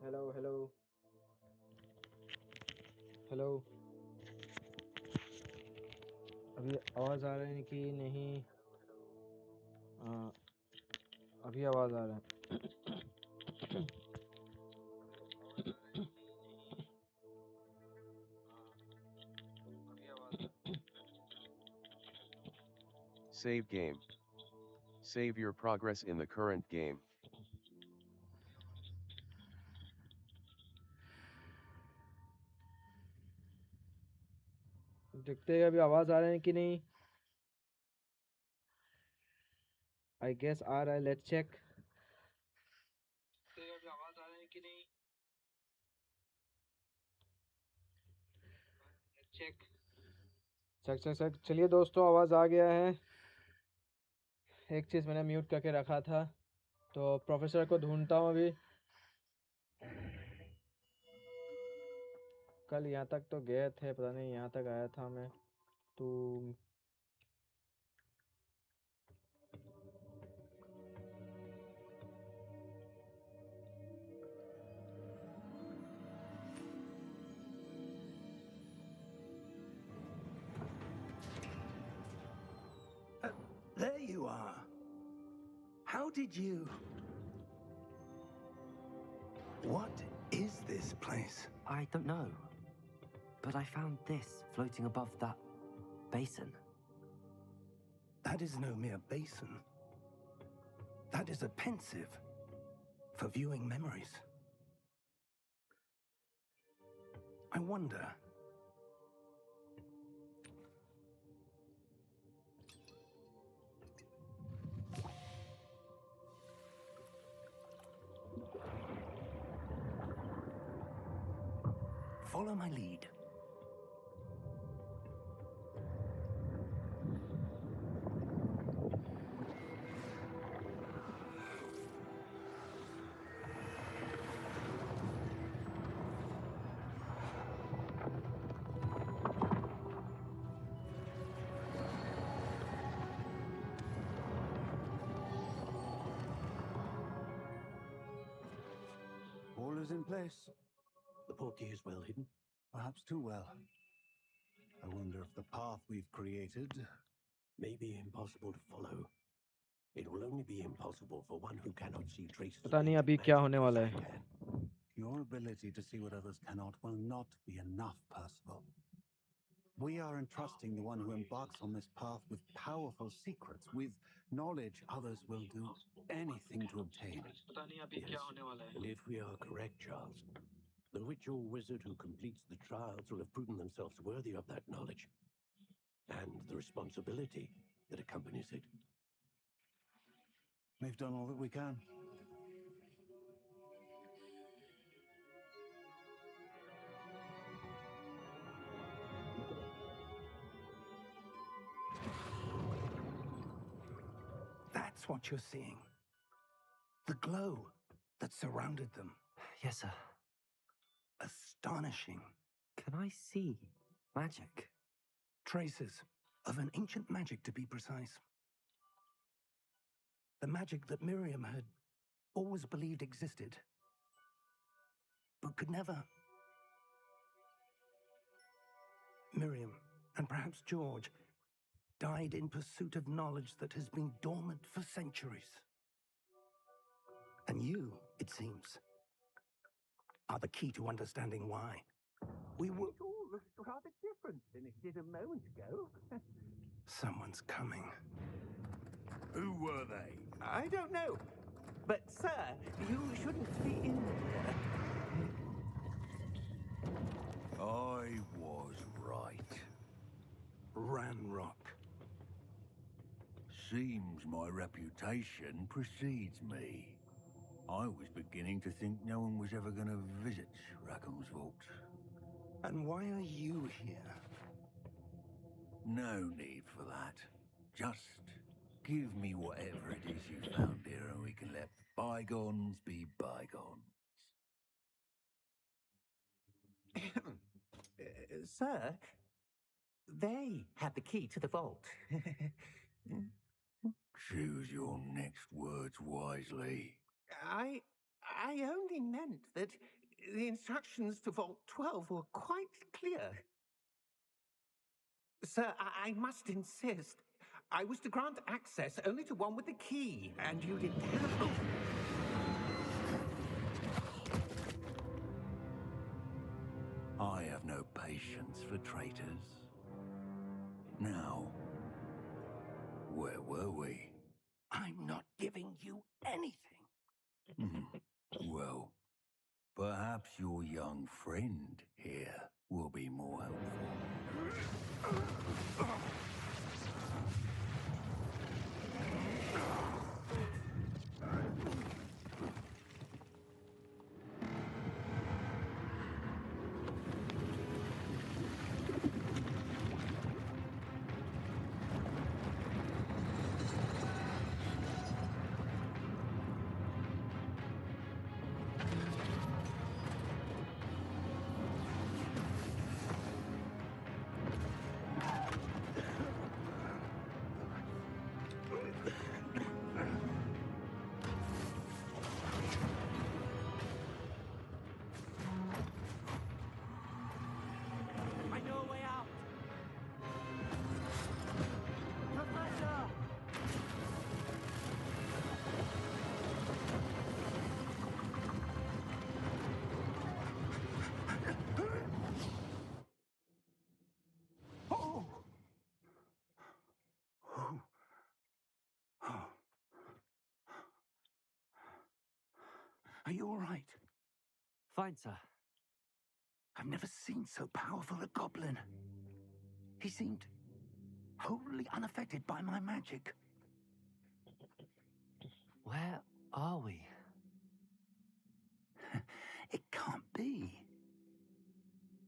Hello hello hello. अभी आवाज़ आ रही है कि नहीं? हाँ, अभी आवाज़ आ रहा है। Save game. Save your progress in the current game. देखते हैं अभी आवाज़ आ रहा है कि नहीं। आई गेस आ रहा है, लेट्स चेक। अभी आवाज़ आ रहा है कि नहीं? Check check check check. चलिए दोस्तों, आवाज़ आ गया है। एक चीज़ मैंने म्यूट करके रखा था, तो प्रोफेसर को ढूंढता हूँ अभी। कल यहाँ तक तो गए थे, पता नहीं यहाँ तक आया था मैं तो। There you are. How did you... What is this place? I don't know. But I found this floating above that basin. That is no mere basin. That is a pensive for viewing memories. I wonder... Follow my lead. All is in place. The portkey is well hidden. Perhaps too well. I wonder if the path we've created May be impossible to follow. It will only be impossible for one who cannot see traces पता of नहीं ancient अभी क्या magic होने as वाला I है। can. Your ability to see what others cannot will not be enough, Percival. We are entrusting the one who embarks on this path with powerful secrets, with knowledge others will do anything to obtain. पता नहीं अभी क्या होने वाला है। And if we are correct, Charles, the ritual wizard who completes the trials will have proven themselves worthy of that knowledge and the responsibility that accompanies it. We've done all that we can. That's what you're seeing. The glow that surrounded them. Yes, sir. Astonishing. Can I see magic? Traces of an ancient magic, to be precise. The magic that Miriam had always believed existed, but could never. Miriam, and perhaps George, died in pursuit of knowledge that has been dormant for centuries. And you, it seems, are the key to understanding why. We will. It all looks rather different than it did a moment ago. Someone's coming. Who were they? I don't know. But, sir, you shouldn't be in here. I was right. Ranrock. Seems my reputation precedes me. I was beginning to think no one was ever going to visit Rackham's vault. And why are you here? No need for that. Just give me whatever it is you found here and we can let bygones be bygones. Sir, they have the key to the vault. Choose your next words wisely. I I only meant that the instructions to Vault 12 were quite clear. Sir, I must insist. I was to grant access only to one with the key, and you didn't have... I have no patience for traitors. Now, where were we? I'm not giving you anything. Well, perhaps your young friend here will be more helpful. I know a way out! Professor! Oh! Oh. Oh. Are you all right? Fine, sir. I've never seen so powerful a goblin. He seemed wholly unaffected by my magic. Where are we? It can't be.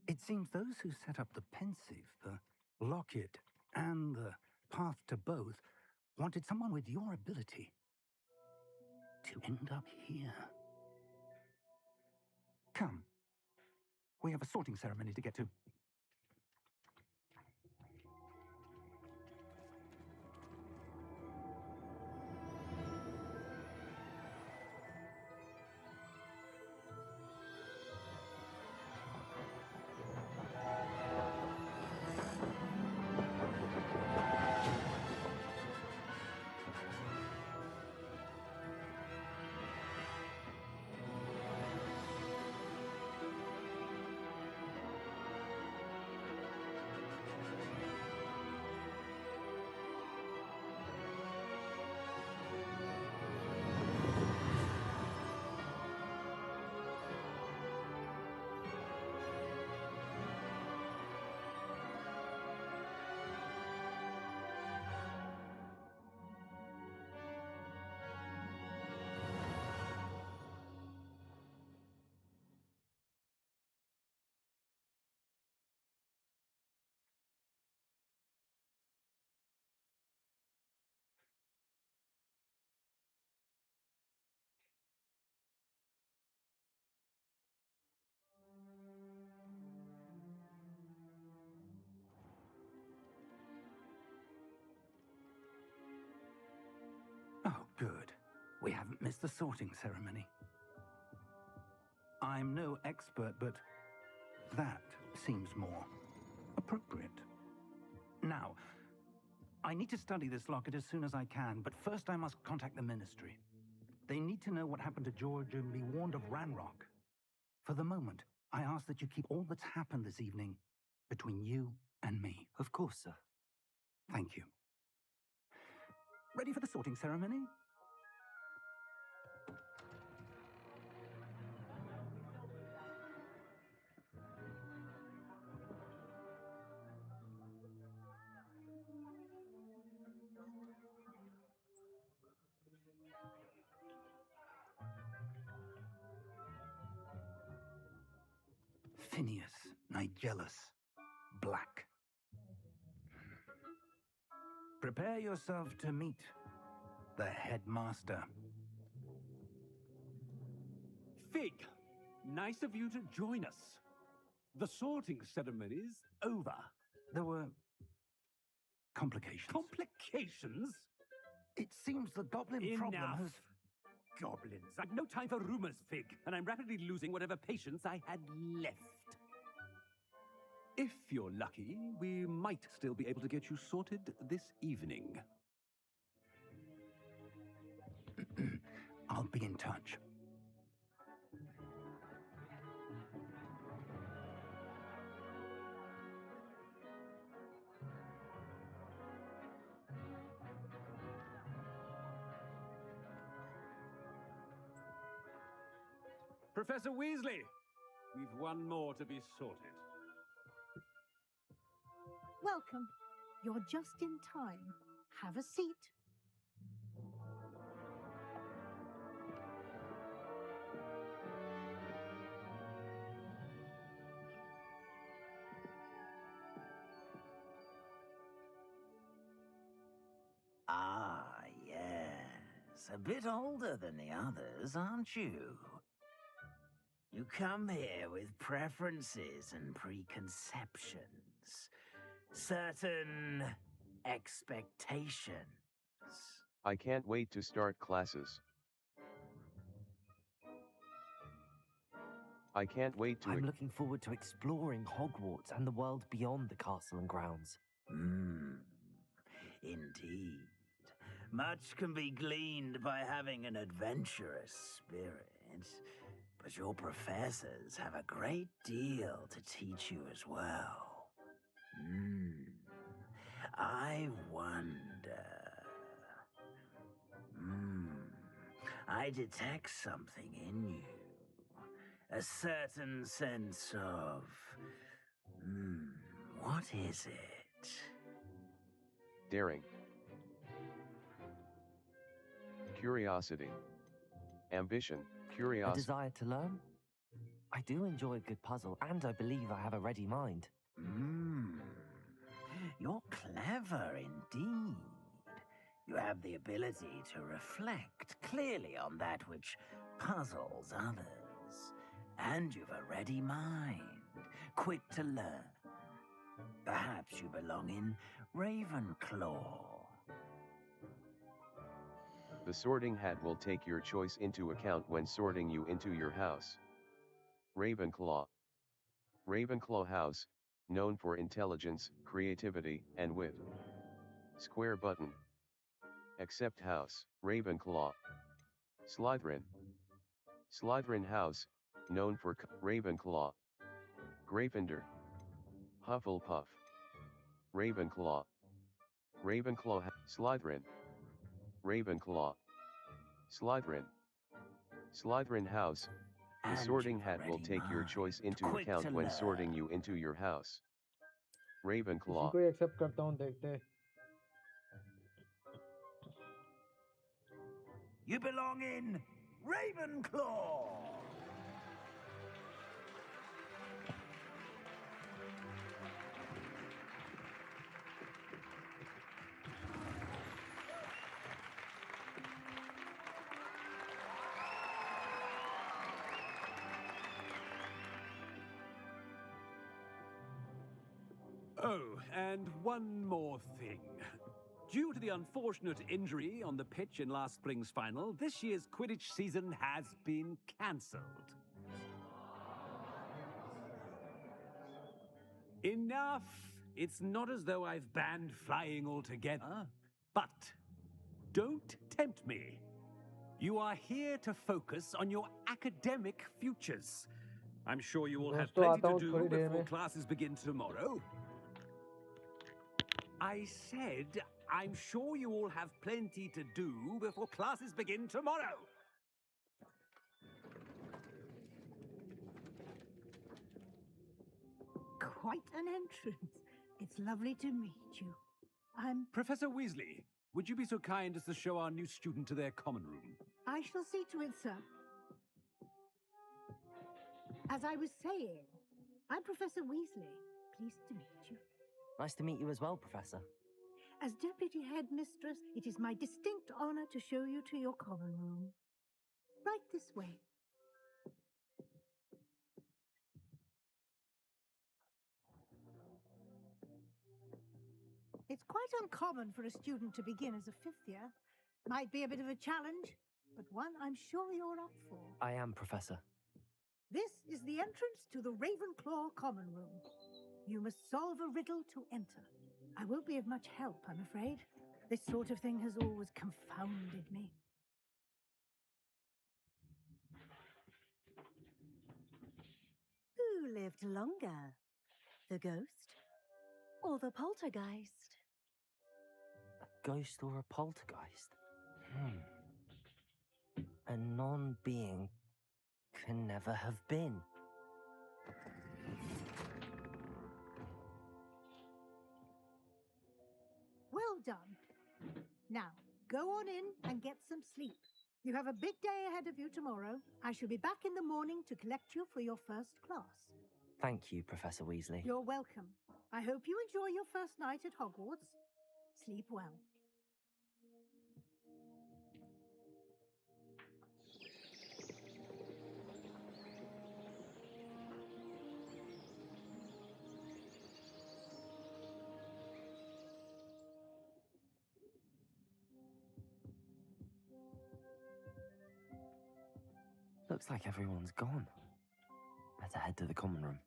It seems those who set up the pensive, the locket, and the path to both wanted someone with your ability to end up here. Come. We have a sorting ceremony to get to. Oh, good. We haven't missed the sorting ceremony. I'm no expert, but that seems more appropriate. Now, I need to study this locket as soon as I can, but first I must contact the Ministry. They need to know what happened to George and be warned of Ranrock. For the moment, I ask that you keep all that's happened this evening between you and me. Of course, sir. Thank you. Ready for the sorting ceremony? Phineas Nigellus Black. Prepare yourself to meet the headmaster. Fig, nice of you to join us. The sorting ceremony's over. There were complications. Complications? It seems the goblin problem Enough. has... goblins. I've no time for rumors, Fig, and I'm rapidly losing whatever patience I had left. If you're lucky, we might still be able to get you sorted this evening. I'll be in touch. Professor Weasley, we've one more to be sorted. Welcome. You're just in time. Have a seat. Ah, yes. A bit older than the others, aren't you? You come here with preferences and preconceptions. Certain expectations. I can't wait to start classes. I can't wait to. I'm looking forward to exploring Hogwarts and the world beyond the castle and grounds. Indeed. Much can be gleaned by having an adventurous spirit, but your professors have a great deal to teach you as well. I wonder. I detect something in you. A certain sense of... what is it? Daring. Curiosity. Ambition, A curiosity. desire to learn? I do enjoy a good puzzle, and I believe I have a ready mind. You're clever indeed. You have the ability to reflect clearly on that which puzzles others. And you've a ready mind, quick to learn. Perhaps you belong in Ravenclaw. The sorting hat will take your choice into account when sorting you into your house. Ravenclaw. Ravenclaw House, known for intelligence, creativity, and wit. Square button. Accept house, Ravenclaw. Slytherin. Slytherin House, known for Ravenclaw. Gryffindor. Hufflepuff. Ravenclaw. Ravenclaw Slytherin. Ravenclaw. Slytherin. Slytherin House. The And sorting you've a hat will ready take your mind, choice into quick account to when learn. sorting you into your house. इसी Ravenclaw. को accept करता हूँ देखते You belong in Ravenclaw. Oh, and one more thing. Due to the unfortunate injury on the pitch in last spring's final, this year's Quidditch season has been cancelled. Enough! It's not as though I've banned flying altogether. But don't tempt me. You are here to focus on your academic futures. I'm sure you all have दोस्तों plenty आता to हूँ do थोड़ी देर before में classes begin tomorrow. I said, I'm sure you all have plenty to do before classes begin tomorrow. Quite an entrance. It's lovely to meet you. I'm... Professor Weasley, would you be so kind as to show our new student to their common room? I shall see to it, sir. As I was saying, I'm Professor Weasley. Pleased to meet you. Nice to meet you as well, Professor. As Deputy Headmistress, it is my distinct honor to show you to your common room. Right this way. It's quite uncommon for a student to begin as a fifth year. Might be a bit of a challenge, but one I'm sure you're up for. I am, Professor. This is the entrance to the Ravenclaw Common Room. You must solve a riddle to enter. I won't be of much help, I'm afraid. This sort of thing has always confounded me. Who lived longer? The ghost or the poltergeist? A ghost or a poltergeist? A non-being can never have been. Well done. Now, go on in and get some sleep. You have a big day ahead of you tomorrow. I shall be back in the morning to collect you for your first class. Thank you, Professor Weasley. You're welcome. I hope you enjoy your first night at Hogwarts. Sleep well. Looks like everyone's gone. Better head to the common room.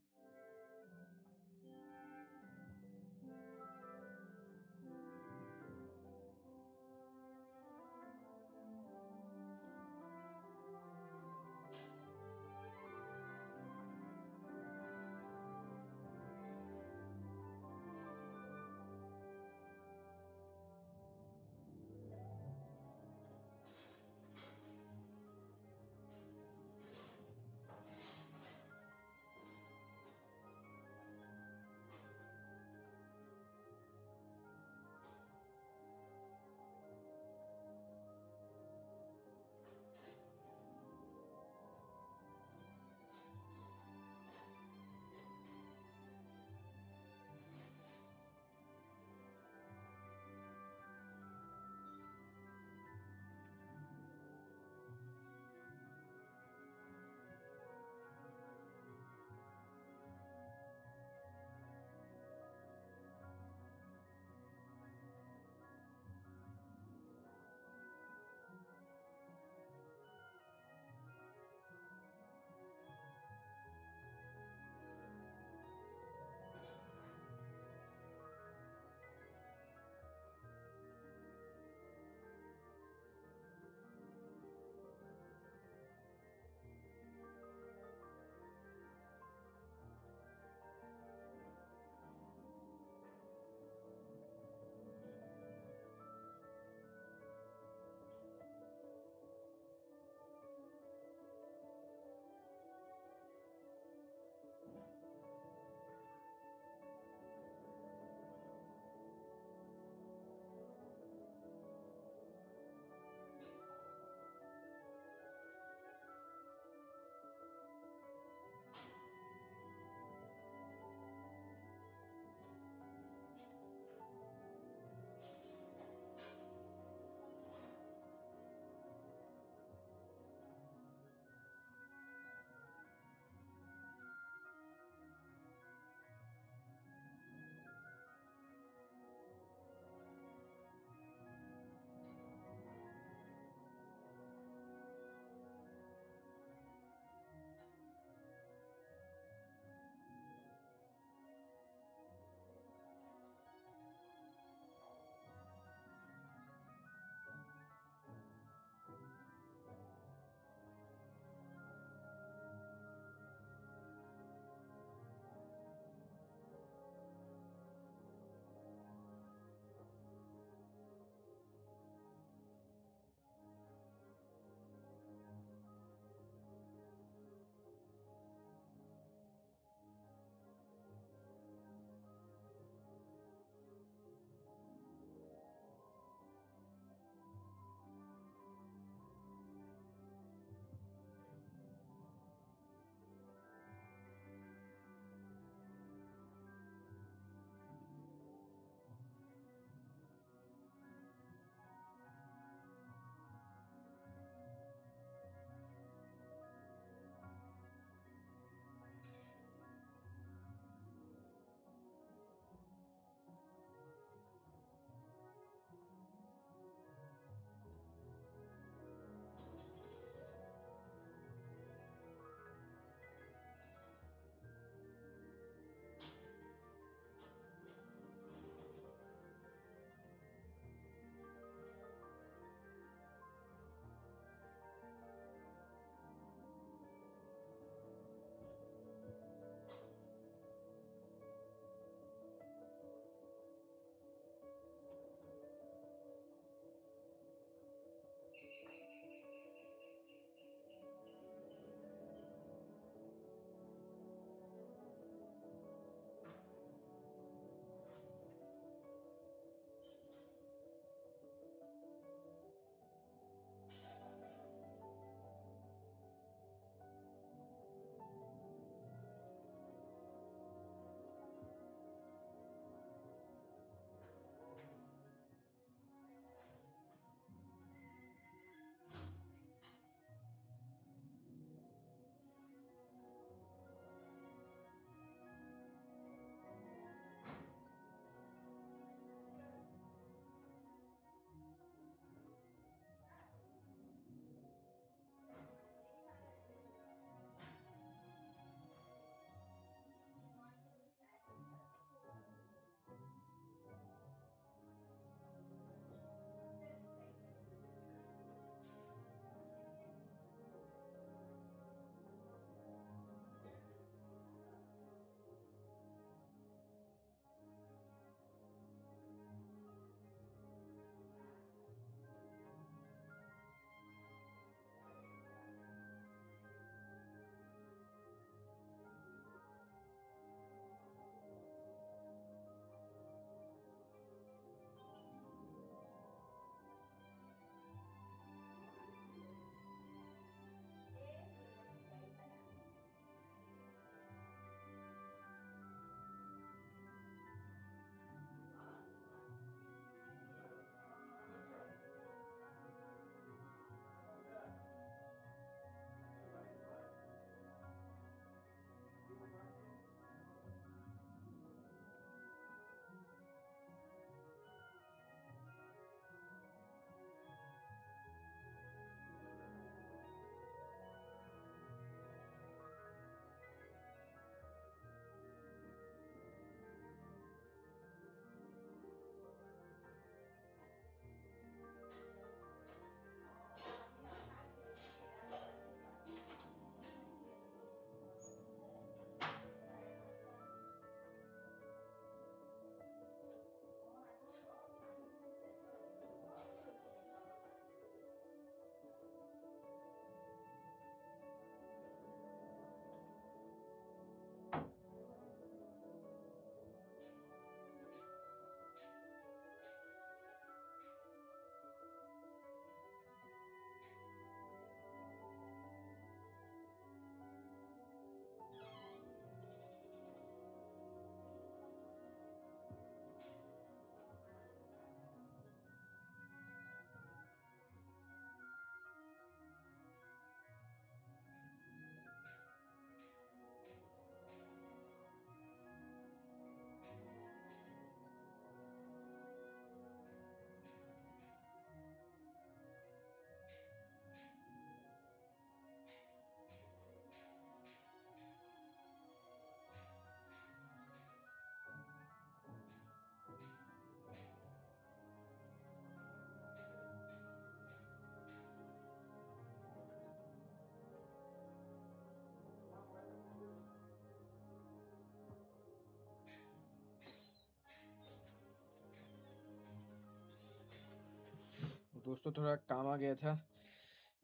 दोस्तों थोड़ा काम आ गया था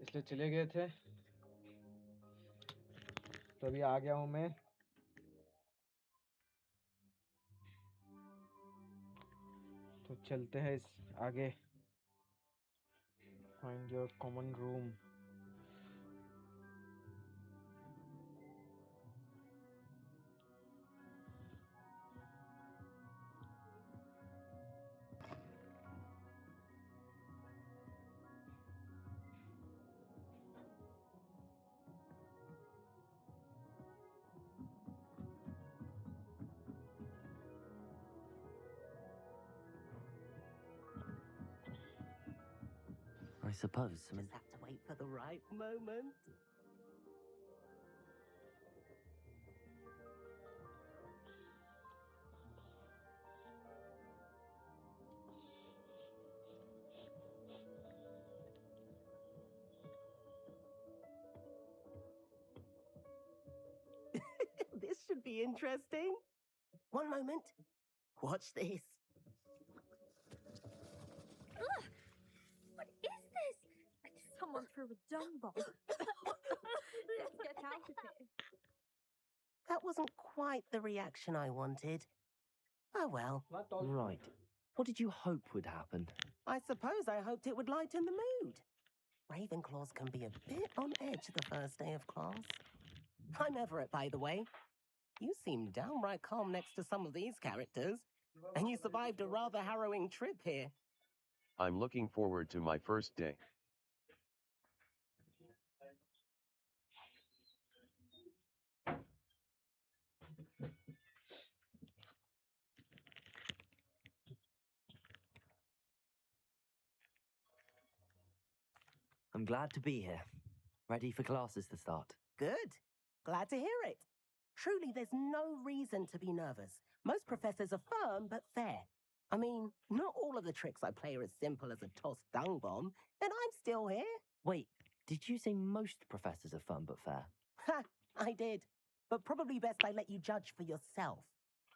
इसलिए चले गए थे, तभी आ गया हूँ मैं। तो चलते हैं इस आगे। Find your common room. I suppose some. Just have to wait for the right moment. This should be interesting. One moment. Watch this. Ugh! What is this? Someone threw a dung bomb. Let's get out of here. That wasn't quite the reaction I wanted. Oh well. Right. What did you hope would happen? I suppose I hoped it would lighten the mood. Ravenclaws can be a bit on edge the first day of class. I'm Everett, by the way. You seem downright calm next to some of these characters. And you survived a rather harrowing trip here. I'm looking forward to my first day. I'm glad to be here. Ready for classes to start. Good. Glad to hear it. Truly, there's no reason to be nervous. Most professors are firm but fair. I mean, not all of the tricks I play are as simple as a tossed dung bomb, and I'm still here. Wait, did you say most professors are fun but fair? Ha, I did. But probably best I let you judge for yourself.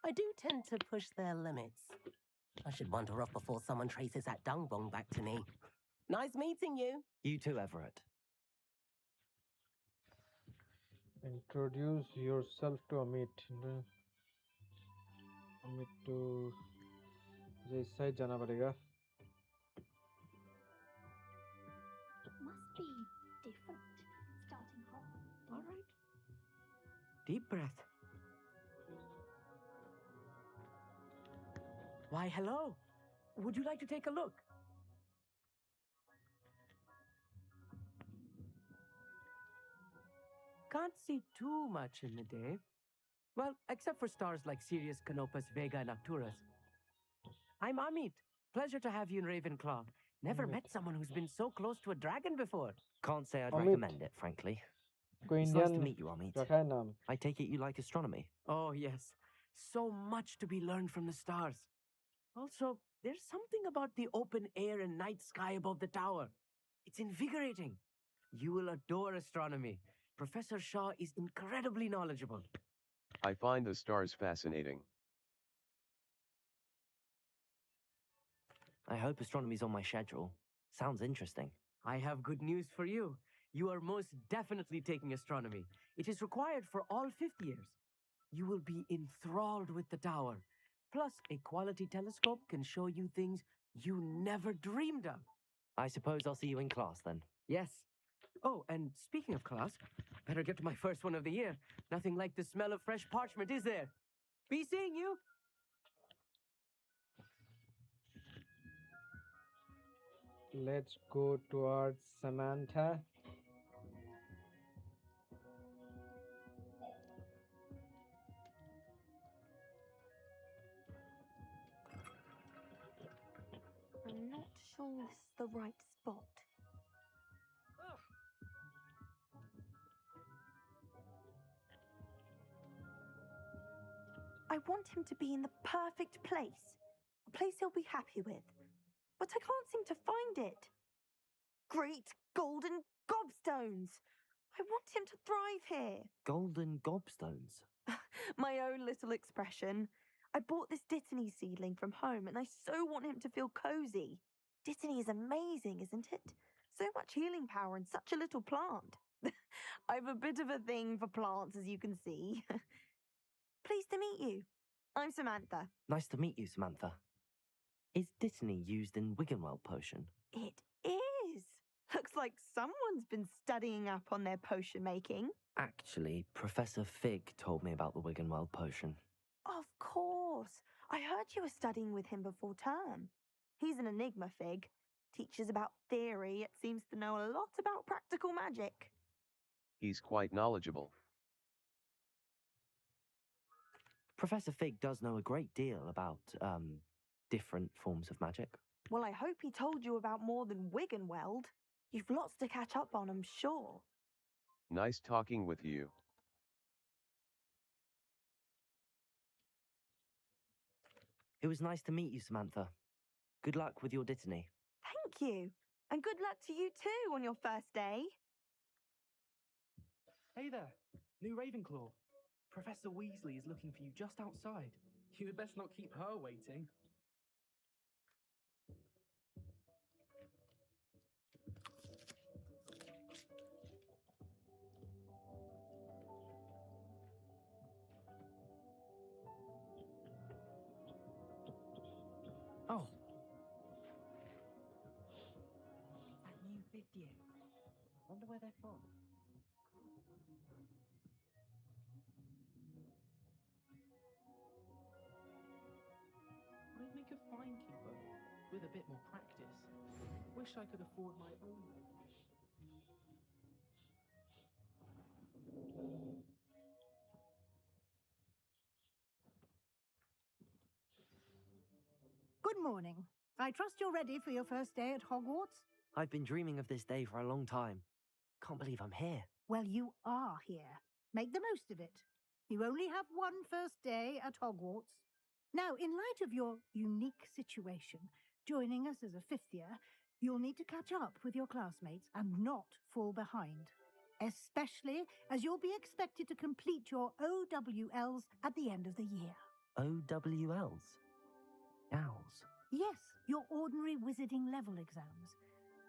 I do tend to push their limits. I should wander off before someone traces that dung bomb back to me. Nice meeting you. You too, Everett. Introduce yourself to Amit. Amit to मुझे इस side जाना पड़ेगा. Must be different. Starting hot. All right. Deep breath. Why, hello. Would you like to take a look? Can't see too much in the day. Well, except for stars like Sirius, Canopus, Vega, and Arcturus. I'm Amit. Pleasure to have you in Ravenclaw. Never met someone who's been so close to a dragon before. Can't say I'd Amit. recommend it, frankly. कोई It's nice Indian to meet you, Amit. रखा है नाम. I take it you like astronomy. Oh, yes. So much to be learned from the stars. Also, there's something about the open air and night sky above the tower. It's invigorating. You will adore astronomy. Professor Shaw is incredibly knowledgeable. I find the stars fascinating. I hope astronomy's on my schedule. Sounds interesting. I have good news for you. You are most definitely taking astronomy. It is required for all fifth years. You will be enthralled with the tower. Plus, a quality telescope can show you things you never dreamed of. I suppose I'll see you in class then. Yes. Oh, and speaking of class, better get to my first one of the year. Nothing like the smell of fresh parchment, is there? Be seeing you. Let's go towards Samantha. I'm not sure this is the right spot. I want him to be in the perfect place. A place he'll be happy with. But I can't seem to find it. Great golden gobstones! I want him to thrive here. Golden gobstones. My own little expression. I bought this Dittany seedling from home and I so want him to feel cozy. Dittany is amazing, isn't it? So much healing power in such a little plant. I've a bit of a thing for plants, as you can see. Pleased to meet you. I'm Samantha. Nice to meet you, Samantha. Is Dittany used in Wiggenweld potion? It is. Looks like someone's been studying up on their potion making. Actually, Professor Fig told me about the Wiggenweld potion. Of course. I heard you were studying with him before term. He's an enigma, Fig. Teaches about theory, yet seems to know a lot about practical magic. He's quite knowledgeable. Professor Fig does know a great deal about, different forms of magic. Well, I hope he told you about more than Wiggenweld. You've lots to catch up on, I'm sure. Nice talking with you. It was nice to meet you, Samantha. Good luck with your Dittany. Thank you. And good luck to you too on your first day. Hey there, new Ravenclaw. Professor Weasley is looking for you just outside. You had best not keep her waiting. Oh. That new fifth year. Wonder where they're from. I'd make a fine keeper, with a bit more practice. Wish I could afford my own. Good morning. I trust you're ready for your first day at Hogwarts? I've been dreaming of this day for a long time. Can't believe I'm here. Well, you are here. Make the most of it. You only have one first day at Hogwarts. Now, in light of your unique situation, joining us as a fifth year, you'll need to catch up with your classmates and not fall behind. Especially as you'll be expected to complete your OWLs at the end of the year. OWLs? Owls? Yes, your ordinary wizarding level exams.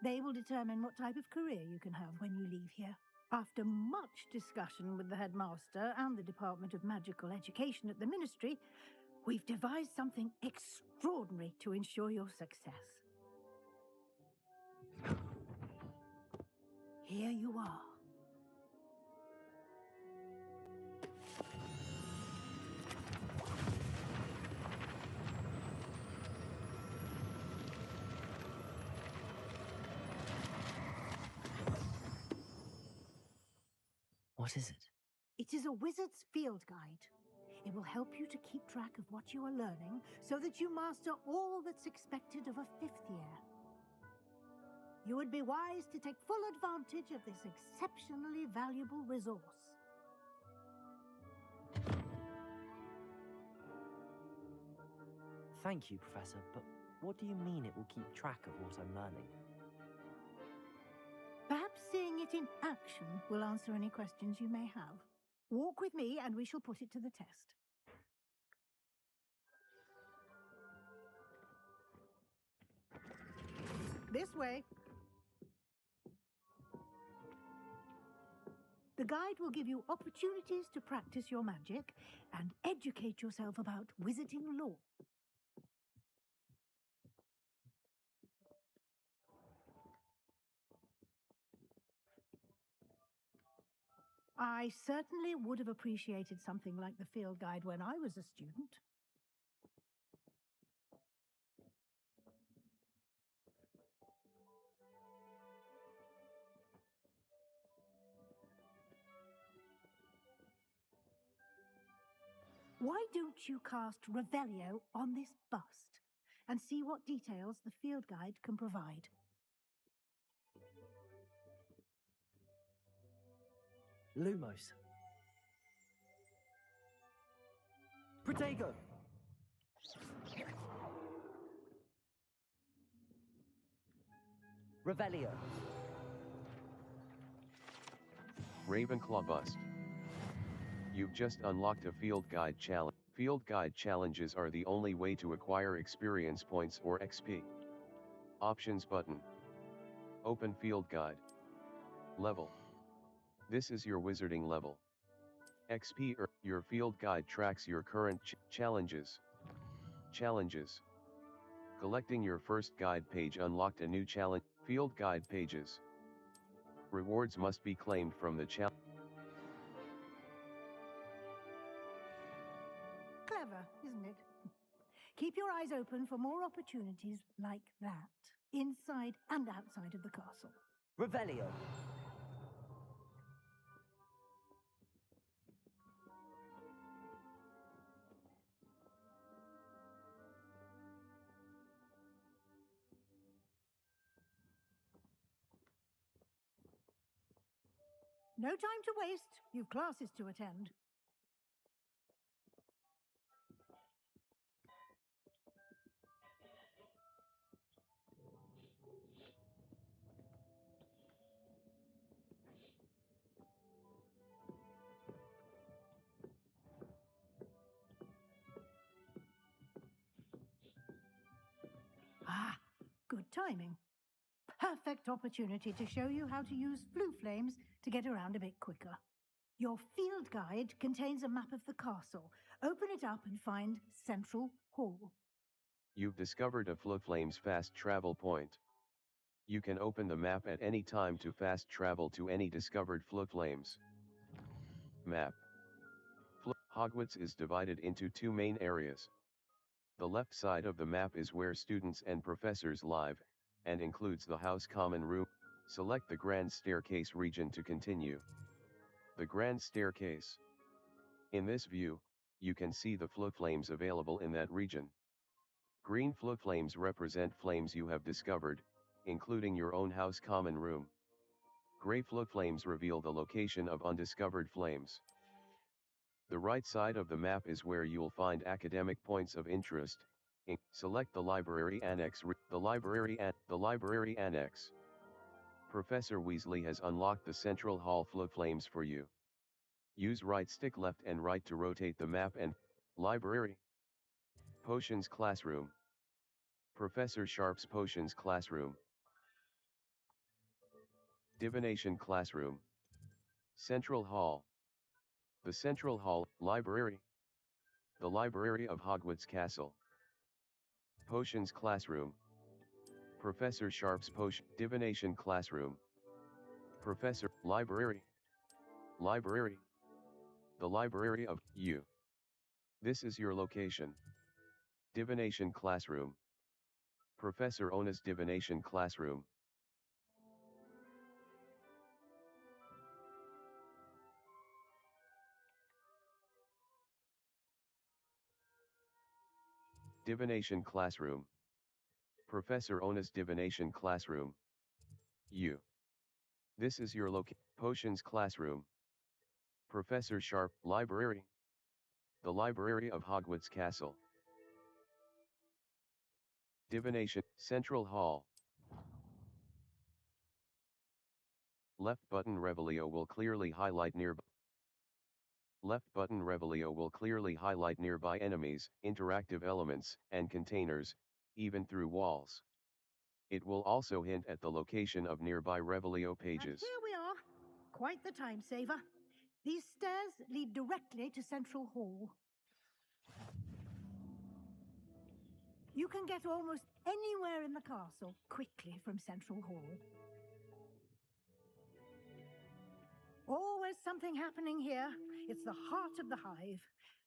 They will determine what type of career you can have when you leave here. After much discussion with the headmaster and the Department of Magical Education at the Ministry, we've devised something extraordinary to ensure your success. Here you are. What is it? It is a wizard's field guide. It will help you to keep track of what you are learning so that you master all that's expected of a fifth year. You would be wise to take full advantage of this exceptionally valuable resource. Thank you, Professor, but what do you mean it will keep track of what I'm learning? Perhaps seeing it in action will answer any questions you may have. Walk with me and we shall put it to the test. This way. The guide will give you opportunities to practice your magic and educate yourself about wizarding lore. I certainly would have appreciated something like the field guide when I was a student. Why don't you cast Revelio on this bust and see what details the field guide can provide? Lumos. Protego! Revelio. Ravenclaw bust. You've just unlocked a field guide challenge. Field guide challenges are the only way to acquire experience points or XP. Options button. Open field guide. Level. This is your wizarding level. XP your field guide tracks your current challenges. Challenges. Collecting your first guide page unlocked a new challenge. Field guide pages. Rewards must be claimed from the challenge. Clever, isn't it? Keep your eyes open for more opportunities like that, inside and outside of the castle. Revelio. No time to waste. You've classes to attend. Ah, good timing. Perfect opportunity to show you how to use flue flames to get around a bit quicker. Your field guide contains a map of the castle. Open it up and find Central Hall. You've discovered a Flames fast travel point. You can open the map at any time to fast travel to any discovered Flames. Map. Hogwarts is divided into two main areas. The left side of the map is where students and professors live, and includes the House Common Room. Select the Grand Staircase region to continue. The Grand Staircase. In this view, you can see the flames available in that region. Green flames represent flames you have discovered, including your own House Common Room. Gray flames reveal the location of undiscovered flames. The right side of the map is where you'll find academic points of interest. Select the Library Annex. The Library Annex. Professor Weasley has unlocked the Central Hall flames for you. Use right stick left and right to rotate the map and Library. Potions Classroom. Professor Sharp's Potions Classroom. Divination Classroom. Central Hall. The Central Hall, Library. The Library of Hogwarts Castle. Potions Classroom. Professor Sharp's Divination Classroom. Professor, Library. Library. The Library of you. This is your location. Divination Classroom. Professor Ona's Divination Classroom. Divination Classroom. Professor Ona's Divination Classroom. You. This is your Potions Classroom. Professor Sharp, Library. The Library of Hogwarts Castle. Divination, Central Hall. Left button Revelio will clearly highlight nearby. Left button Revelio will clearly highlight nearby enemies, interactive elements, and containers, even through walls. It will also hint at the location of nearby Revelio pages. And here we are. Quite the time saver. These stairs lead directly to Central Hall. You can get almost anywhere in the castle quickly from Central Hall. Always something happening here. It's the heart of the hive.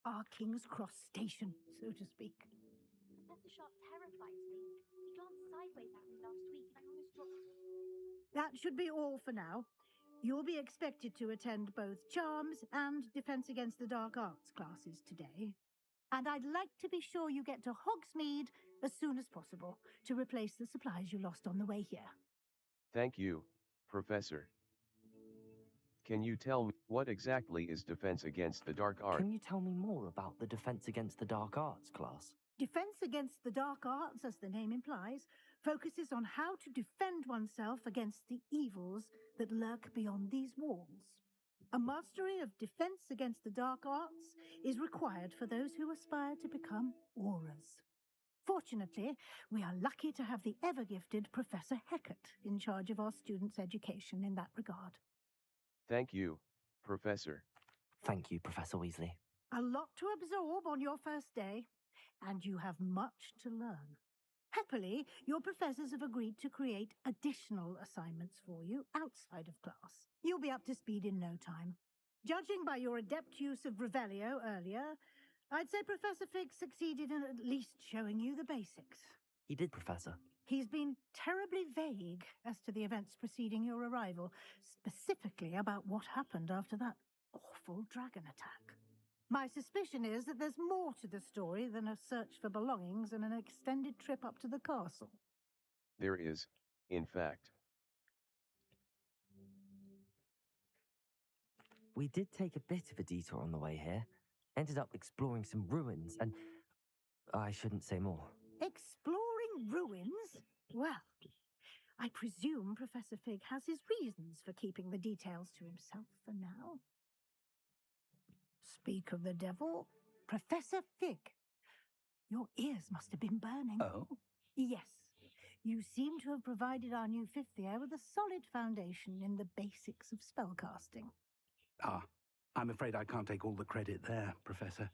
Our King's Cross station, so to speak. Professor Sharp terrifies me. He glanced sideways at me last week and I almost dropped... That should be all for now. You'll be expected to attend both Charms and Defense Against the Dark Arts classes today. And I'd like to be sure you get to Hogsmeade as soon as possible to replace the supplies you lost on the way here. Thank you, Professor. Can you tell me what exactly is Defense Against the Dark Arts? Can you tell me more about the Defense Against the Dark Arts class? Defense Against the Dark Arts, as the name implies, focuses on how to defend oneself against the evils that lurk beyond these walls. A mastery of Defense Against the Dark Arts is required for those who aspire to become Aurors. Fortunately, we are lucky to have the ever-gifted Professor Hecat in charge of our students' education in that regard. Thank you, Professor. Thank you, Professor Weasley. A lot to absorb on your first day, and you have much to learn. Happily, your professors have agreed to create additional assignments for you outside of class. You'll be up to speed in no time. Judging by your adept use of Revelio earlier, I'd say Professor Fig succeeded in at least showing you the basics. He did, Professor. He's been terribly vague as to the events preceding your arrival, specifically about what happened after that awful dragon attack. My suspicion is that there's more to the story than a search for belongings and an extended trip up to the castle. There is, in fact. We did take a bit of a detour on the way here. Ended up exploring some ruins and... I shouldn't say more. Exploring ruins? Well, I presume Professor Fig has his reasons for keeping the details to himself for now. Speak of the devil, Professor Fig. Your ears must have been burning. Oh? Yes. You seem to have provided our new fifth year with a solid foundation in the basics of spellcasting. Ah, I'm afraid I can't take all the credit there, Professor.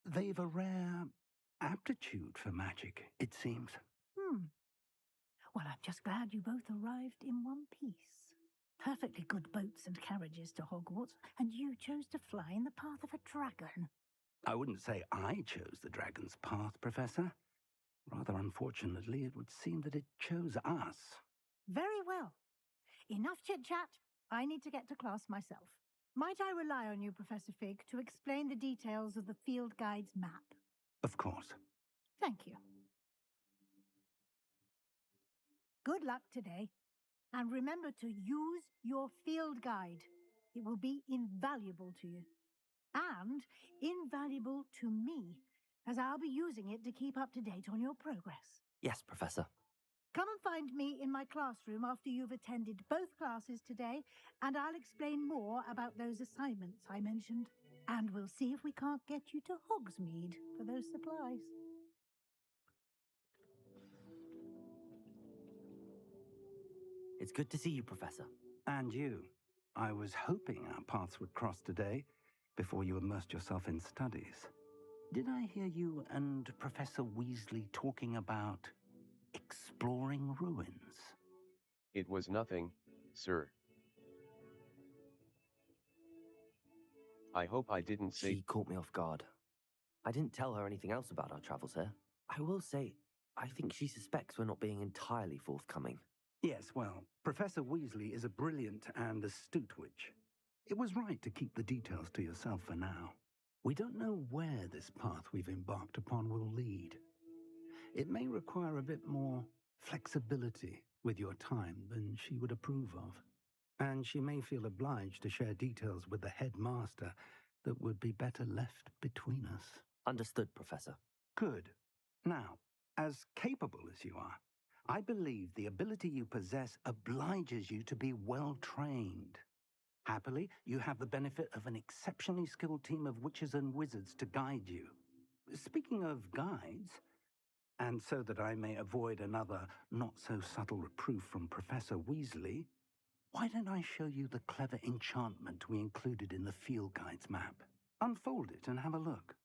They've a rare aptitude for magic, it seems. Well, I'm just glad you both arrived in one piece. Perfectly good boats and carriages to Hogwarts, and you chose to fly in the path of a dragon. I wouldn't say I chose the dragon's path, Professor. Rather unfortunately, it would seem that it chose us. Very well. Enough chit-chat. I need to get to class myself. Might I rely on you, Professor Fig, to explain the details of the field guide's map? Of course. Thank you. Good luck today. And remember to use your field guide. It will be invaluable to you. And invaluable to me, as I'll be using it to keep up to date on your progress. Yes, Professor. Come and find me in my classroom after you've attended both classes today, and I'll explain more about those assignments I mentioned. And we'll see if we can't get you to Hogsmeade for those supplies. It's good to see you, Professor. And you. I was hoping our paths would cross today, before you immersed yourself in studies. Did I hear you and Professor Weasley talking about exploring ruins? It was nothing, sir. I hope I didn't say... She caught me off guard. I didn't tell her anything else about our travels here. I will say, I think she suspects we're not being entirely forthcoming. Yes, well, Professor Weasley is a brilliant and astute witch. It was right to keep the details to yourself for now. We don't know where this path we've embarked upon will lead. It may require a bit more flexibility with your time than she would approve of. And she may feel obliged to share details with the headmaster that would be better left between us. Understood, Professor. Good. Now, as capable as you are, I believe the ability you possess obliges you to be well trained. Happily, you have the benefit of an exceptionally skilled team of witches and wizards to guide you. Speaking of guides, and so that I may avoid another not-so-subtle reproof from Professor Weasley, why don't I show you the clever enchantment we included in the field guide's map? Unfold it and have a look.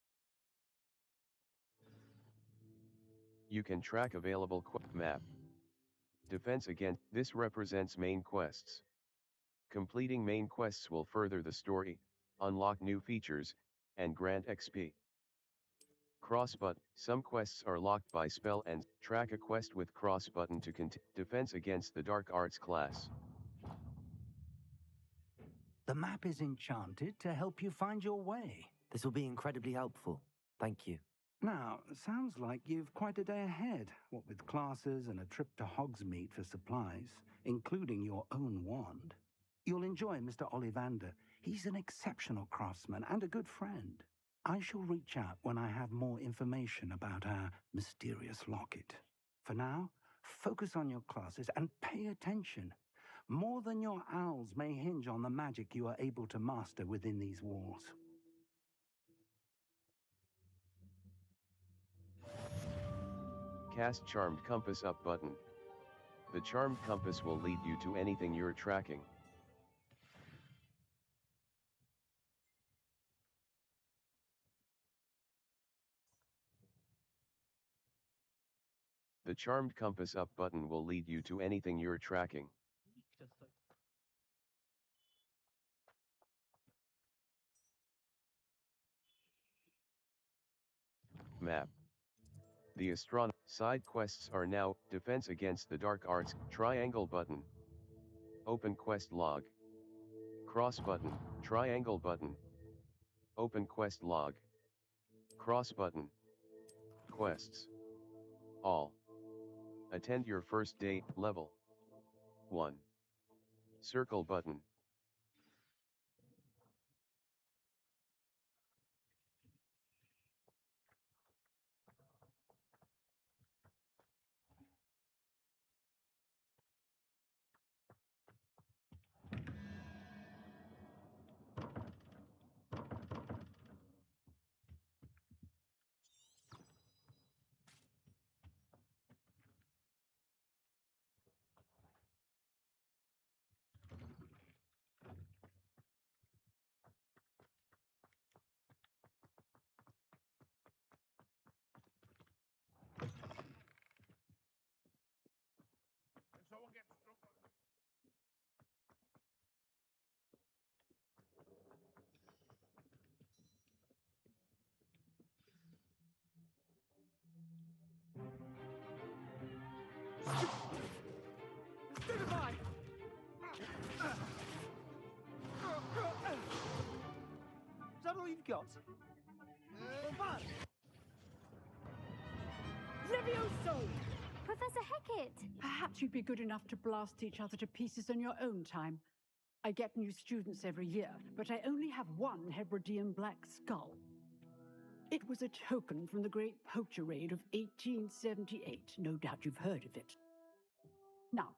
You can track available map. Defense against this represents main quests. Completing main quests will further the story, unlock new features, and grant XP. Cross button. Some quests are locked by spell and track a quest with cross button to defense against the dark arts class. The map is enchanted to help you find your way. This will be incredibly helpful. Thank you. Now, sounds like you've quite a day ahead, what with classes and a trip to Hogsmeade for supplies, including your own wand. You'll enjoy Mr. Ollivander. He's an exceptional craftsman and a good friend. I shall reach out when I have more information about our mysterious locket. For now, focus on your classes and pay attention. More than your owls may hinge on the magic you are able to master within these walls. Cast Charmed Compass Up button. The Charmed Compass will lead you to anything you're tracking. The Charmed Compass Up button will lead you to anything you're tracking. Map. The astronomy side quests are now Defense Against the Dark Arts, triangle button. Open quest log. Cross button, triangle button. Open quest log. Cross button. Quests. All. Attend your first day, level 1. Circle button. Stupefy! Is that all you've got? Levioso! Professor Hecat! Perhaps you'd be good enough to blast each other to pieces in your own time. I get new students every year, but I only have one Hebridean black skull. It was a token from the Great Poacher Raid of 1878. No doubt you've heard of it. Now,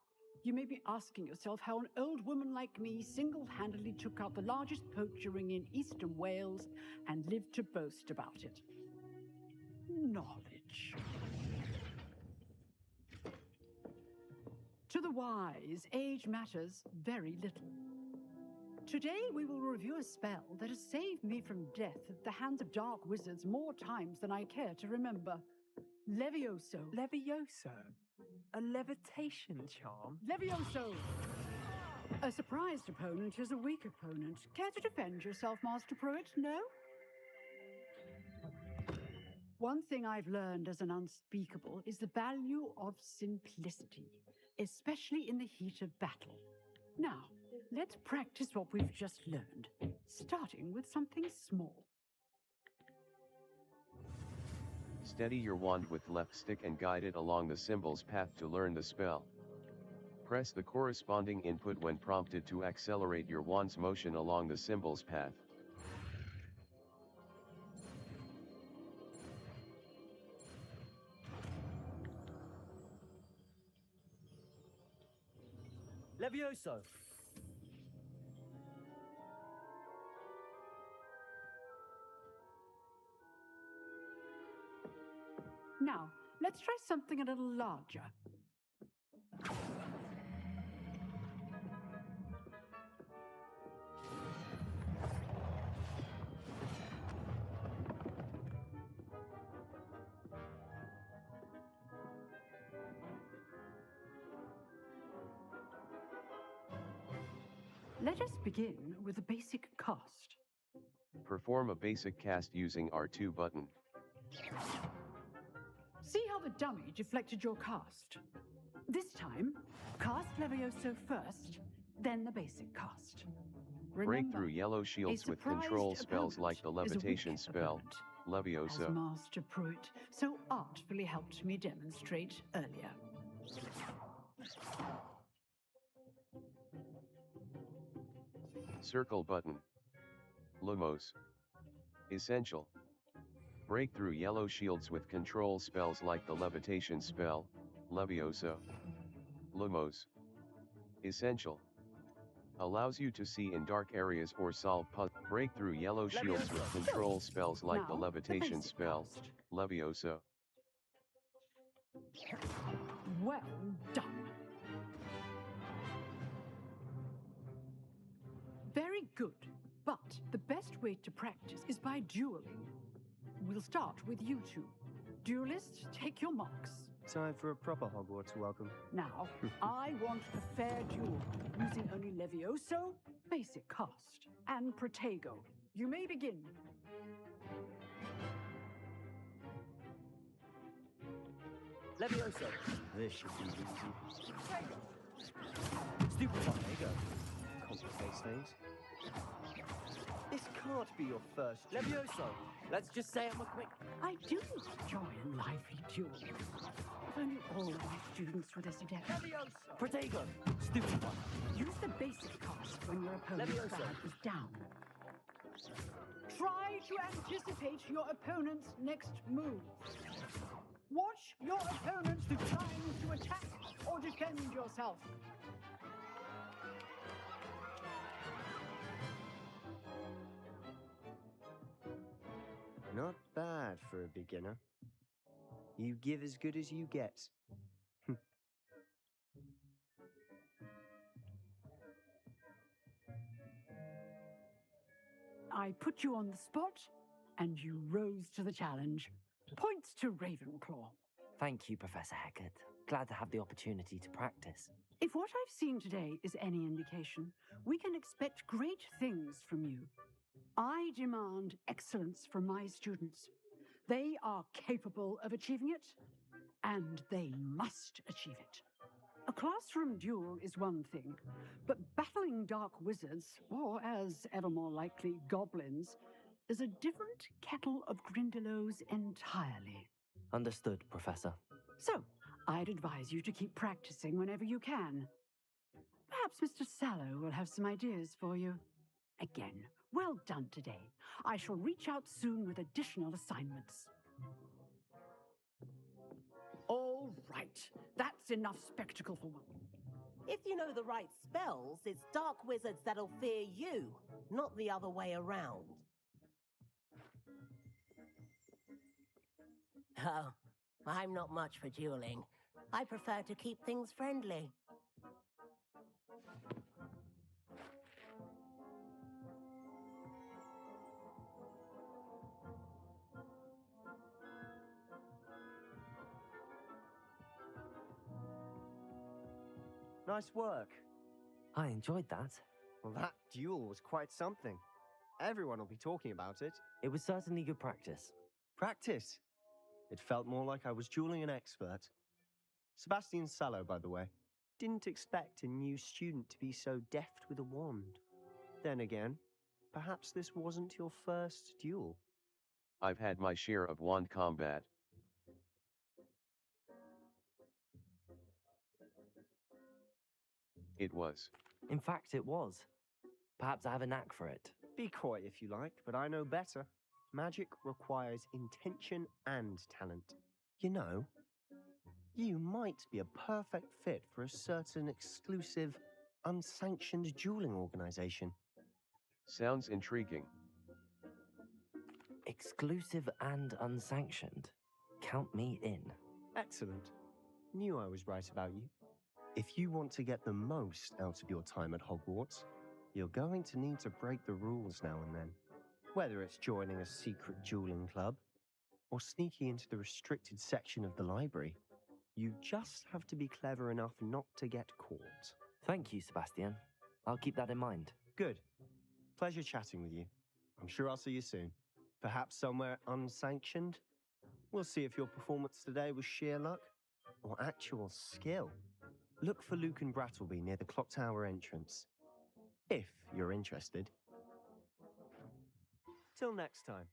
you may be asking yourself how an old woman like me single-handedly took out the largest poacher ring in eastern Wales and lived to boast about it. Knowledge. To the wise, age matters very little. Today we will review a spell that has saved me from death at the hands of dark wizards more times than I care to remember. Levioso. Levioso? A levitation charm? Levioso! A surprised opponent is a weak opponent. Care to defend yourself, Master Pruitt? No? One thing I've learned as an unspeakable is the value of simplicity, especially in the heat of battle. Now, let's practice what we've just learned, starting with something small. Steady your wand with left stick and guide it along the symbol's path to learn the spell. Press the corresponding input when prompted to accelerate your wand's motion along the symbol's path. Levioso! Now, let's try something a little larger. Let us begin with a basic cast. Perform a basic cast using R2 button. See how the dummy deflected your cast? This time, cast Levioso first, then the basic cast. Break through yellow shields with control spells like the levitation spell, Levioso. As Master Pruitt so artfully helped me demonstrate earlier. Circle button. Lumos. Essential. Break through yellow shields with control spells like the levitation spell, Levioso. Lumos. Essential. Allows you to see in dark areas or solve puzzles. Break through yellow shields with control spells like the levitation spell, Levioso. Well done. Very good. But the best way to practice is by dueling. We'll start with you two. Duelists, take your marks. Time for a proper Hogwarts welcome. Now, I want a fair duel, using only Levioso, basic cast, and Protego. You may begin. Levioso. This should be easy. Stupid Protego. Complicates things. This can't be your first. Levioso. Let's just say I'm a quick. I do enjoy a lively duel. If only all of my students were this adept. Levioso. Protego. Stupid one. Use the basic cast when your opponent's Levioso. guard is down. Try to anticipate your opponent's next move. Watch your opponent's time to attack or defend yourself. Not bad for a beginner. You give as good as you get. I put you on the spot, and you rose to the challenge. Points to Ravenclaw. Thank you, Professor Hecat. Glad to have the opportunity to practice. If what I've seen today is any indication, we can expect great things from you. I demand excellence from my students. They are capable of achieving it, and they must achieve it. A classroom duel is one thing, but battling dark wizards, or as ever more likely, goblins, is a different kettle of Grindylows entirely. Understood, Professor. So, I'd advise you to keep practicing whenever you can. Perhaps Mr. Sallow will have some ideas for you. Again, well done today. I shall reach out soon with additional assignments. All right, that's enough spectacle for one. If you know the right spells, it's dark wizards that'll fear you, not the other way around. Oh, I'm not much for dueling. I prefer to keep things friendly. Nice work. I enjoyed that. Well, that duel was quite something. Everyone will be talking about it. It was certainly good practice. Practice? It felt more like I was dueling an expert. Sebastian Sallow, by the way. Didn't expect a new student to be so deft with a wand. Then again, perhaps this wasn't your first duel. I've had my share of wand combat. It was. In fact, it was. Perhaps I have a knack for it. Be coy if you like, but I know better. Magic requires intention and talent. You know, you might be a perfect fit for a certain exclusive, unsanctioned dueling organization. Sounds intriguing. Exclusive and unsanctioned. Count me in. Excellent. Knew I was right about you. If you want to get the most out of your time at Hogwarts, you're going to need to break the rules now and then. Whether it's joining a secret dueling club or sneaking into the restricted section of the library, you just have to be clever enough not to get caught. Thank you, Sebastian. I'll keep that in mind. Good. Pleasure chatting with you. I'm sure I'll see you soon. Perhaps somewhere unsanctioned? We'll see if your performance today was sheer luck or actual skill. Look for Luke and Brattleby near the clock tower entrance. If you're interested. Till next time.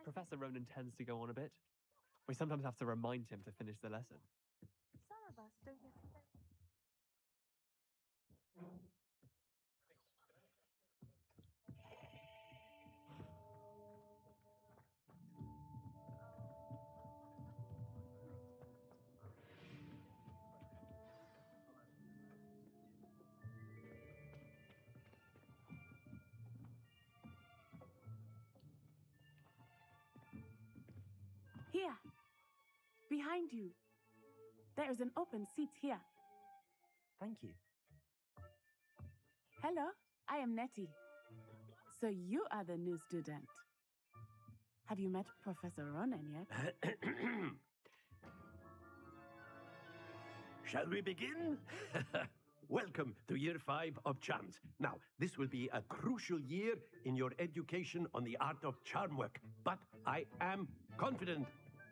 Professor Ronan tends to go on a bit. We sometimes have to remind him to finish the lesson. Some of us don't necessarily. Here, behind you. There is an open seat here. Thank you. Hello, I am Nettie. So you are the new student. Have you met Professor Ronan yet? Shall we begin? Welcome to Year 5 of Charms. Now, this will be a crucial year in your education on the art of charm work, but I am confident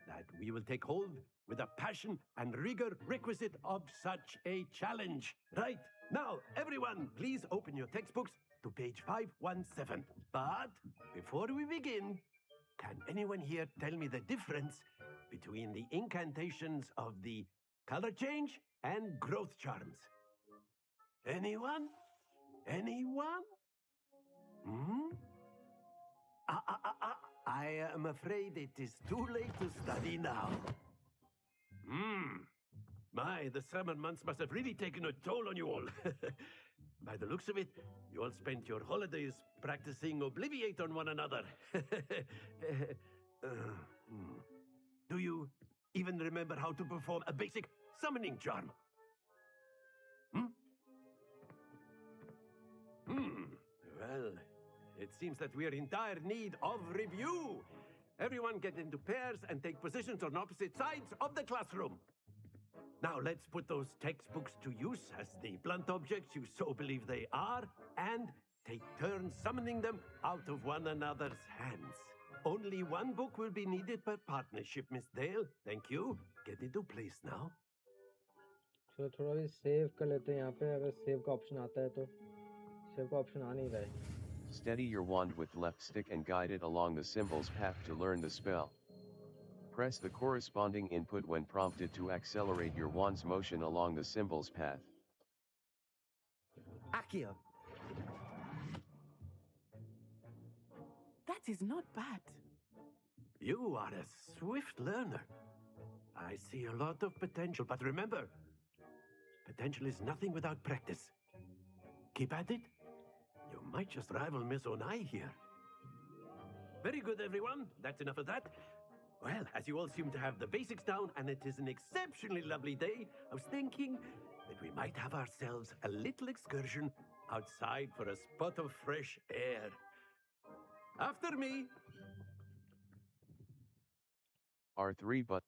that we will take hold with the passion and rigor requisite of such a challenge. Right, now, everyone, please open your textbooks to page 517. But before we begin, can anyone here tell me the difference between the incantations of the color change and growth charms? Anyone? Anyone? Hmm? I am afraid it is too late to study now. My, the summer months must have really taken a toll on you all. By the looks of it, you all spent your holidays practicing Obliviate on one another. Do you even remember how to perform a basic summoning charm? Well, it seems that we are in dire need of review. Everyone get into pairs and take positions on opposite sides of the classroom. Now let's put those textbooks to use as the blunt objects you so believe they are, and take turns summoning them out of one another's hands. Only one book will be needed per partnership, Miss Dale. Thank you. Get into place now. चलो थोड़ा भी save कर लेते हैं यहाँ पे अगर save का ऑप्शन आता है तो सेव का ऑप्शन आ नहीं रहा है Steady your wand with left stick and guide it along the symbol's path to learn the spell. Press the corresponding input when prompted to accelerate your wand's motion along the symbol's path. Accio. That is not bad. You are a swift learner. I see a lot of potential, but remember, potential is nothing without practice. Keep at it. You might just rival Miss Onai here. Very good, everyone. That's enough of that. Well, as you all seem to have the basics down, and it is an exceptionally lovely day, I was thinking that we might have ourselves a little excursion outside for a spot of fresh air. After me. R3 but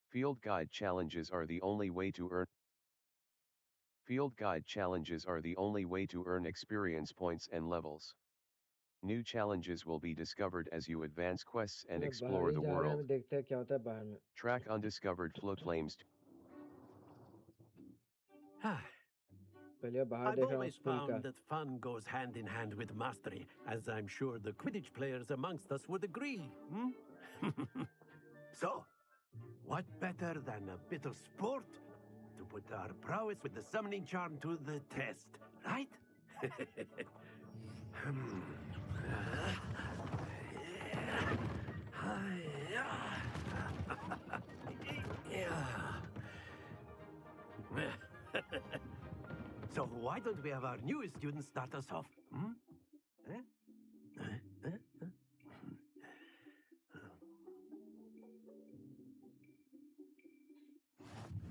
Field Guide challenges are the only way to earn Field Guide challenges are the only way to earn experience points and levels. New challenges will be discovered as you advance quests and explore the world. Track undiscovered float flames. I've always found that fun goes hand in hand with mastery, as I'm sure the Quidditch players amongst us would agree. So, what better than a bit of sport to put our prowess with the summoning charm to the test, right? So why don't we have our newest student start us off?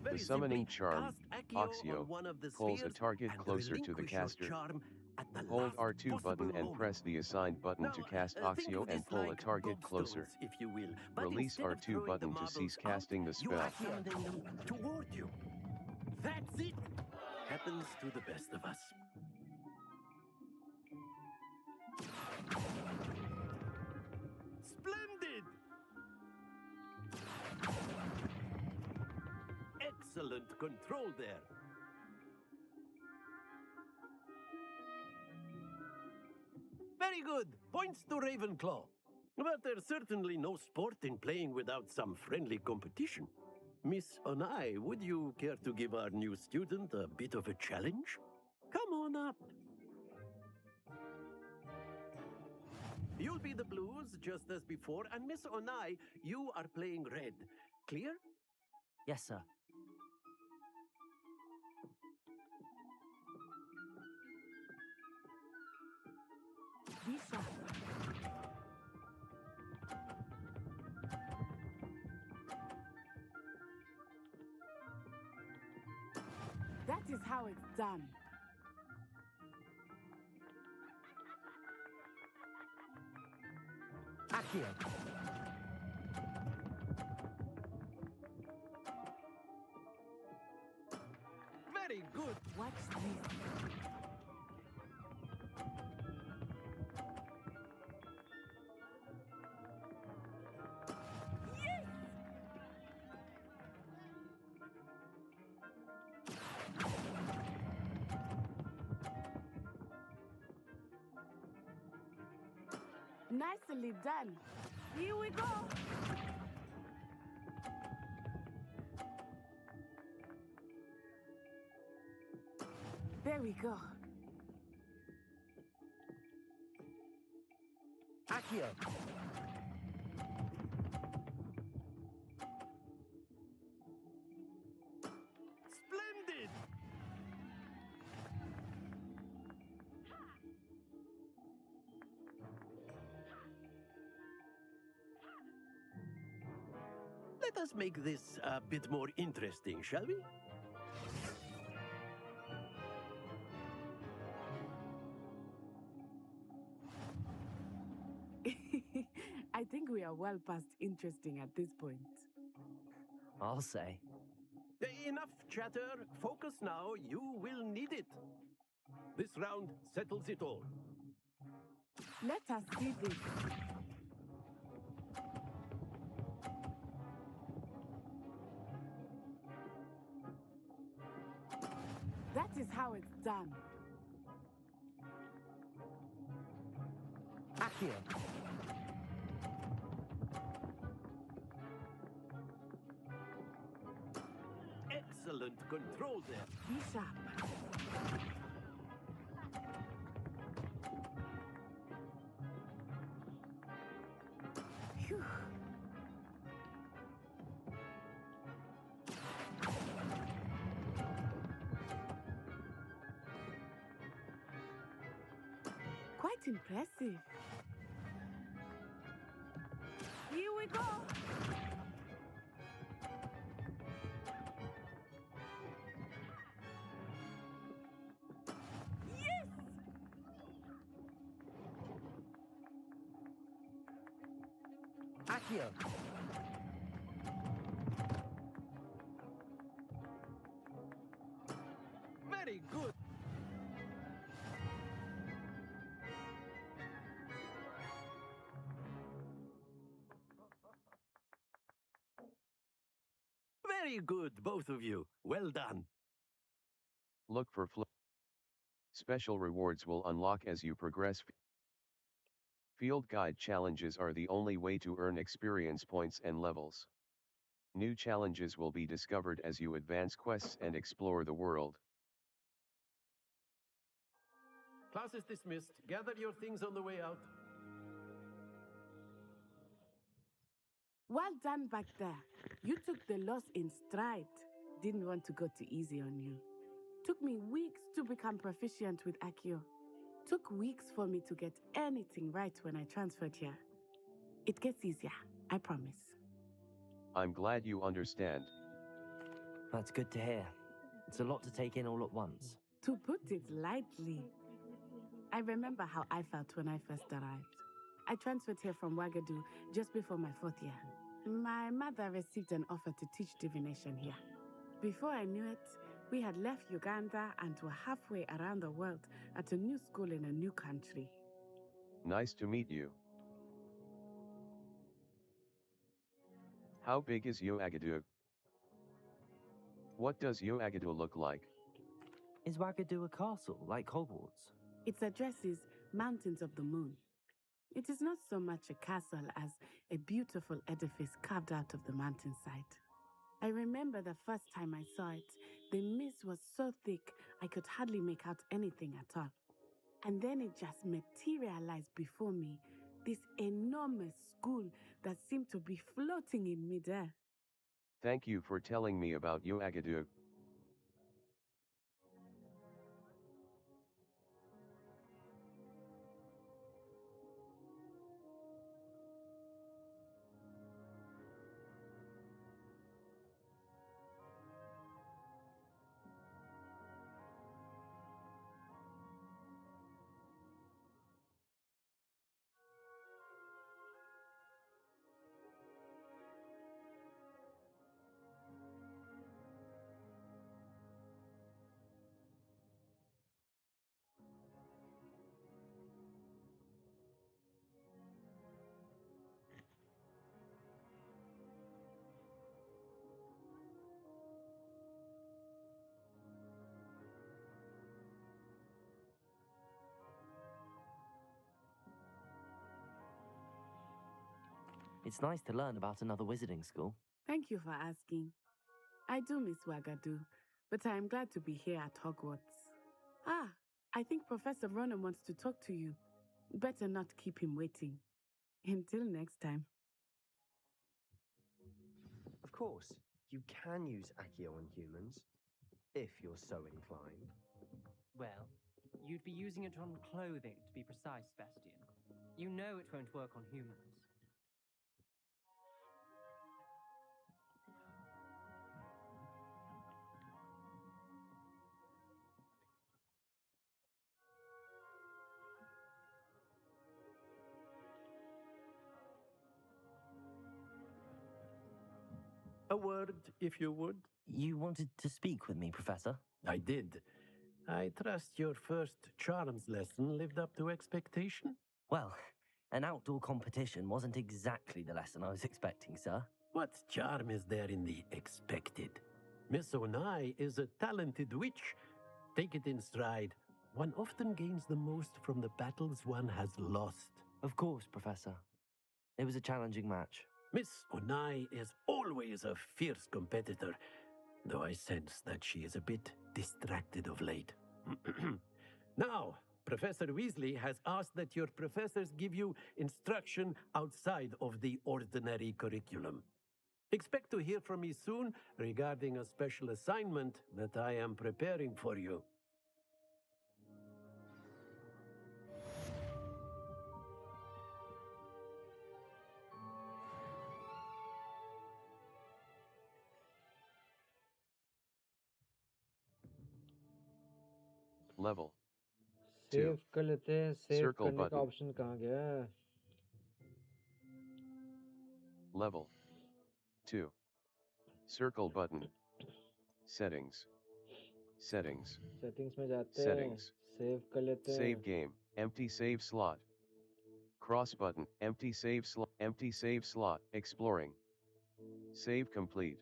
The summoning charm, Accio, pulls a target closer to the caster. Hold R2 button and press the assigned button to cast Accio and pull a target closer. Release R2 button to cease casting the spell. Toward you. That's it. Happens to the best of us. Splendid! Excellent control there. Very good. Points to Ravenclaw. But there's certainly no sport in playing without some friendly competition. Miss Onai, would you care to give our new student a bit of a challenge? Come on up. You'll be the blues just as before, and Miss Onai, you are playing red. Clear? Yes, sir. Lisa. That is how it's done. Accio. Very good. Watch this. Nicely done. Here we go. There we go. Accio. Splendid! Let us make this a bit more interesting, shall we? I think we are well past interesting at this point. I'll say. Enough chatter. Focus now. You will need it. This round settles it all. Let us see this. That is how it's done. Accio. Excellent control there. Be sharp. Phew. Quite impressive. Here we go. Yes! Accio. Very good. Very good, both of you. Well done. Look for special rewards will unlock as you progress. Field guide challenges are the only way to earn experience points and levels. New challenges will be discovered as you advance quests and explore the world. Class is dismissed. Gather your things on the way out. Well done back there. You took the loss in stride. Didn't want to go too easy on you. Took me weeks to become proficient with Accio. Took weeks for me to get anything right when I transferred here. It gets easier, I promise. I'm glad you understand. That's good to hear. It's a lot to take in all at once. To put it lightly, I remember how I felt when I first arrived. I transferred here from Wagadu just before my 4th year. My mother received an offer to teach divination here. Before I knew it, we had left Uganda and were halfway around the world at a new school in a new country. Nice to meet you. How big is Yoagadu? What does Yoagadu look like? Is Wagadu a castle, like Hogwarts? Its address is Mountains of the Moon. It is not so much a castle as a beautiful edifice carved out of the mountainside. I remember the first time I saw it, the mist was so thick I could hardly make out anything at all. And then it just materialized before me, this enormous school that seemed to be floating in midair. Thank you for telling me about Uagadou. It's nice to learn about another wizarding school. Thank you for asking. I do miss Wagadu, but I am glad to be here at Hogwarts. Ah, I think Professor Ronan wants to talk to you. Better not keep him waiting. Until next time. Of course, you can use Accio on humans, if you're so inclined. Well, you'd be using it on clothing, to be precise, Sebastian. You know it won't work on humans. A word, if you would. You wanted to speak with me, Professor? I did. I trust your first charms lesson lived up to expectation? Well, an outdoor competition wasn't exactly the lesson I was expecting, sir. What charm is there in the expected? Miss Onai is a talented witch. Take it in stride. One often gains the most from the battles one has lost. Of course, Professor. It was a challenging match. Miss Onai is always a fierce competitor, though I sense that she is a bit distracted of late. Now, Professor Weasley has asked that your professors give you instruction outside of the ordinary curriculum. Expect to hear from me soon regarding a special assignment that I am preparing for you. Level 2. Save कर लेते हैं. Save Circle करने का button. Option कहाँ गया है? Level 2. Circle button. Settings. Settings. Settings में जाते हैं. Settings. सेव कर लेते हैं. Save game. Empty save slot. Cross button. Empty save slot. Empty save slot. Exploring. Save complete.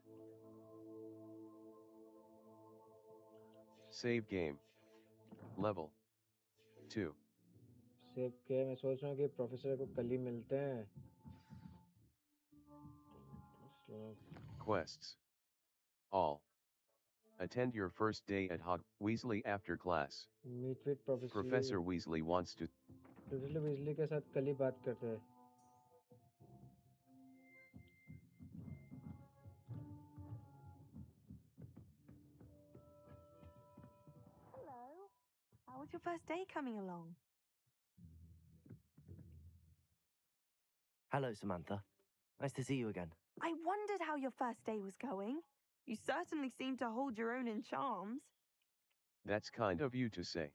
Save game. Level 2. Save के मैं सोच रहा हूँ कि प्रोफेसर को कल ही मिलते हैं. Quests. All. Attend your first day at Weasley after class. Meet with Professor Weasley wants to. Professor Weasley के साथ कल ही बात करते हैं. Hello. How was your first day coming along? Hello, Samantha. Nice to see you again. I wondered how your first day was going. You certainly seem to hold your own in charms. That's kind of you to say.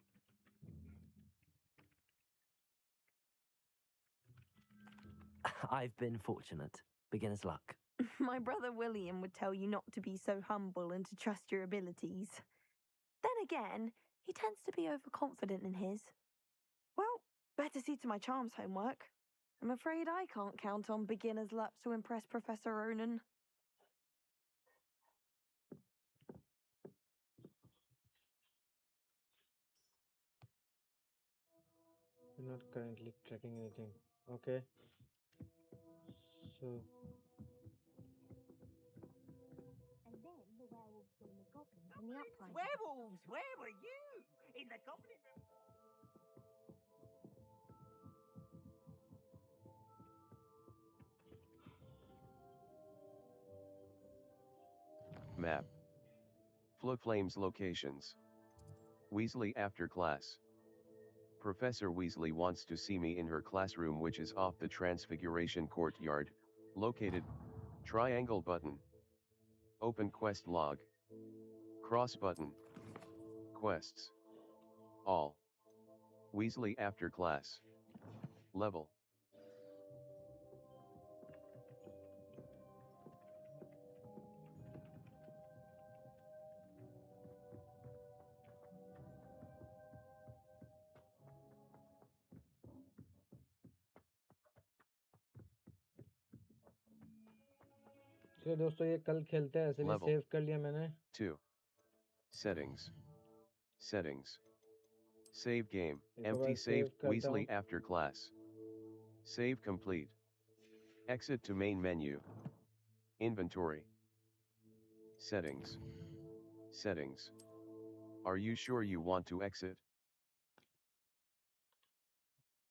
I've been fortunate. Beginner's luck. My brother William would tell you not to be so humble and to trust your abilities. Then again, he tends to be overconfident in his. Well, better see to my charms homework. I'm afraid I can't count on beginner's luck to impress Professor Ronan. We're not currently tracking anything. Okay. So And then the werewolves joined the goblins and the uprising. Werewolves! Where were you? In the goblin... Map. Flames locations. Weasley after class. Professor Weasley wants to see me in her classroom, which is off the Transfiguration courtyard, located. Triangle button. Open quest log. Cross button. Quests. All. Weasley after class. Level. चलिए दोस्तों ये कल खेलते हैं, इसलिए Level. Save कर लिया मैंने. 2. Settings. Settings. Save game. एक Empty बार save. सेव करता Weasley हूँ. after class. Save complete. Exit to main menu. Inventory. Settings. Settings. Are you sure you want to exit?